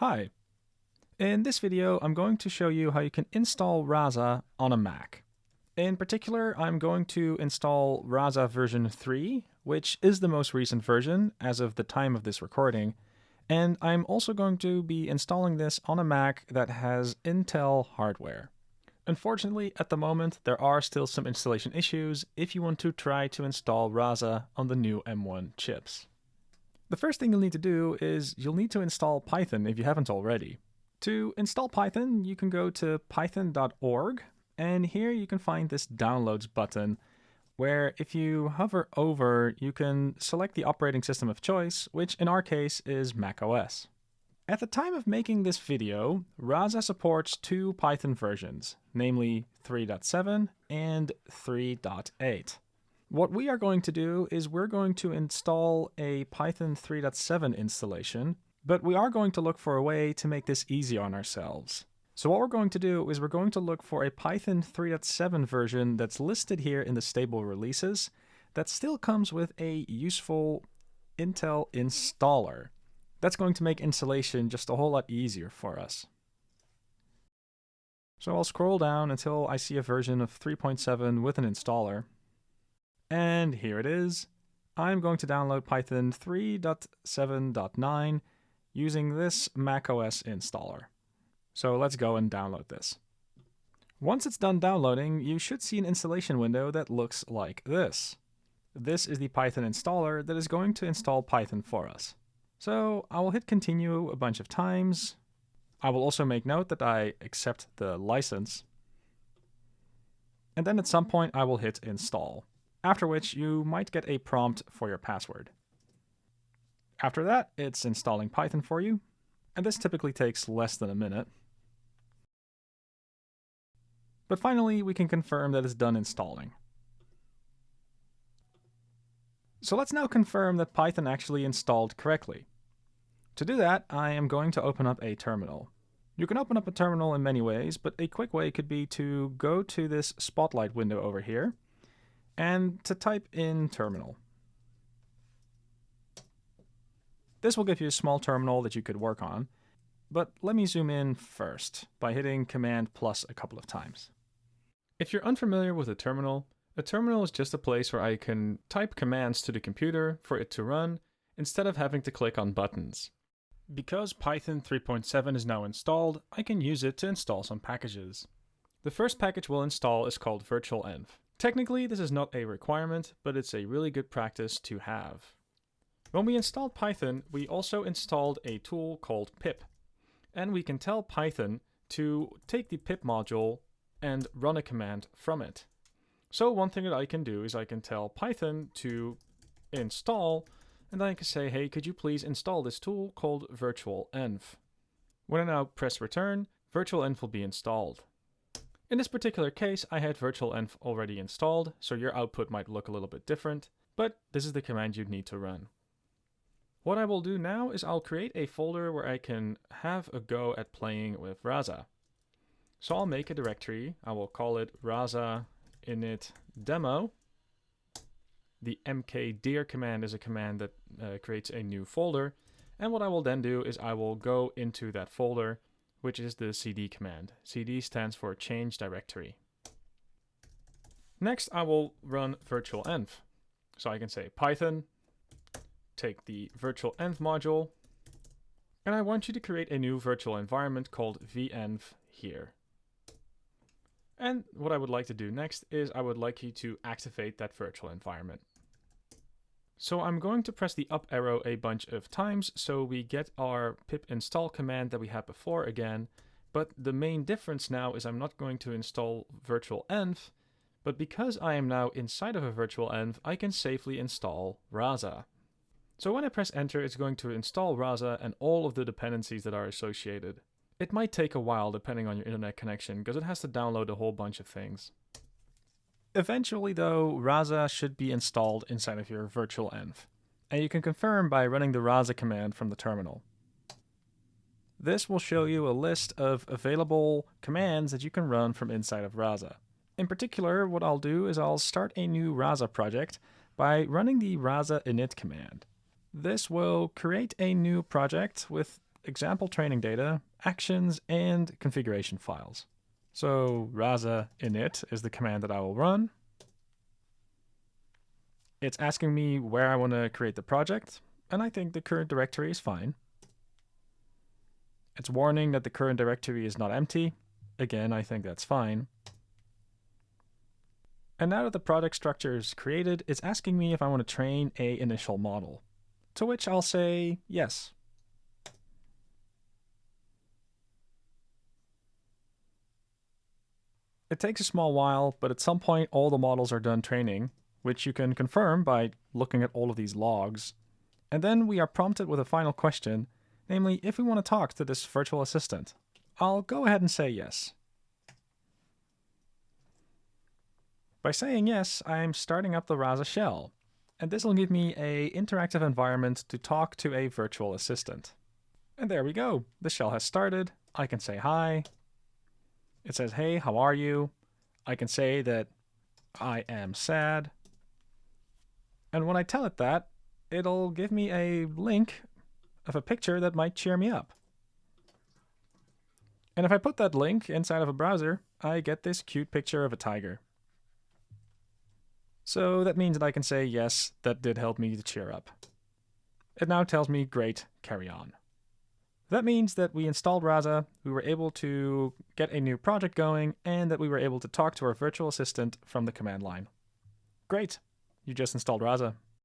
Hi. In this video, I'm going to show you how you can install Rasa on a Mac. In particular, I'm going to install Rasa version 3, which is the most recent version as of the time of this recording, and I'm also going to be installing this on a Mac that has Intel hardware. Unfortunately, at the moment, there are still some installation issues if you want to try to install Rasa on the new M1 chips. The first thing you'll need to do is you'll need to install Python if you haven't already. To install Python, you can go to python.org, and here you can find this Downloads button, where if you hover over, you can select the operating system of choice, which in our case is macOS. At the time of making this video, Rasa supports two Python versions, namely 3.7 and 3.8. What we are going to do is we're going to install a Python 3.7 installation, but we are going to look for a way to make this easy on ourselves. So what we're going to do is we're going to look for a Python 3.7 version that's listed here in the stable releases that still comes with a useful Intel installer. That's going to make installation just a whole lot easier for us. So I'll scroll down until I see a version of 3.7 with an installer. And here it is. I'm going to download Python 3.7.9 using this macOS installer. So let's go and download this. Once it's done downloading, you should see an installation window that looks like this. This is the Python installer that is going to install Python for us. So I will hit continue a bunch of times. I will also make note that I accept the license. And then at some point I will hit install, after which you might get a prompt for your password. After that, it's installing Python for you, and this typically takes less than a minute. But finally, we can confirm that it's done installing. So let's now confirm that Python actually installed correctly. To do that, I am going to open up a terminal. You can open up a terminal in many ways, but a quick way could be to go to this spotlight window over here and to type in terminal. This will give you a small terminal that you could work on, but let me zoom in first by hitting Command plus a couple of times. If you're unfamiliar with a terminal is just a place where I can type commands to the computer for it to run instead of having to click on buttons. Because Python 3.7 is now installed, I can use it to install some packages. The first package we'll install is called Virtualenv. Technically, this is not a requirement, but it's a really good practice to have. When we installed Python, we also installed a tool called pip, and we can tell Python to take the pip module and run a command from it. So one thing that I can do is I can tell Python to install, and then I can say, hey, could you please install this tool called Virtualenv? When I now press return, Virtualenv will be installed. In this particular case, I had Virtualenv already installed, so your output might look a little bit different, but this is the command you'd need to run. What I will do now is I'll create a folder where I can have a go at playing with Rasa. So I'll make a directory. I will call it Rasa init demo. The mkdir command is a command that creates a new folder. And what I will then do is I will go into that folder, which is the cd command. cd stands for change directory. Next, I will run virtualenv. So I can say Python, take the virtualenv module, and I want you to create a new virtual environment called venv here. And what I would like to do next is I would like you to activate that virtual environment. So I'm going to press the up arrow a bunch of times so we get our pip install command that we had before again, but the main difference now is I'm not going to install virtualenv, but because I am now inside of a virtualenv, I can safely install Rasa. So when I press enter, it's going to install Rasa and all of the dependencies that are associated. It might take a while depending on your internet connection because it has to download a whole bunch of things. Eventually though, Rasa should be installed inside of your Virtualenv, and you can confirm by running the Rasa command from the terminal. This will show you a list of available commands that you can run from inside of Rasa. In particular, what I'll do is I'll start a new Rasa project by running the rasa init command. This will create a new project with example training data, actions, and configuration files. So rasa init is the command that I will run. It's asking me where I want to create the project, and I think the current directory is fine. It's warning that the current directory is not empty. Again, I think that's fine. And now that the project structure is created, it's asking me if I want to train an initial model, to which I'll say yes. It takes a small while, but at some point all the models are done training, which you can confirm by looking at all of these logs. And then we are prompted with a final question, namely if we want to talk to this virtual assistant. I'll go ahead and say yes. By saying yes, I'm starting up the Rasa shell, and this will give me an interactive environment to talk to a virtual assistant. And there we go. The shell has started. I can say hi. It says, hey, how are you? I can say that I am sad. And when I tell it that, it'll give me a link of a picture that might cheer me up. And if I put that link inside of a browser, I get this cute picture of a tiger. So that means that I can say, yes, that did help me to cheer up. It now tells me, great, carry on. That means that we installed Rasa, we were able to get a new project going, and that we were able to talk to our virtual assistant from the command line. Great, you just installed Rasa.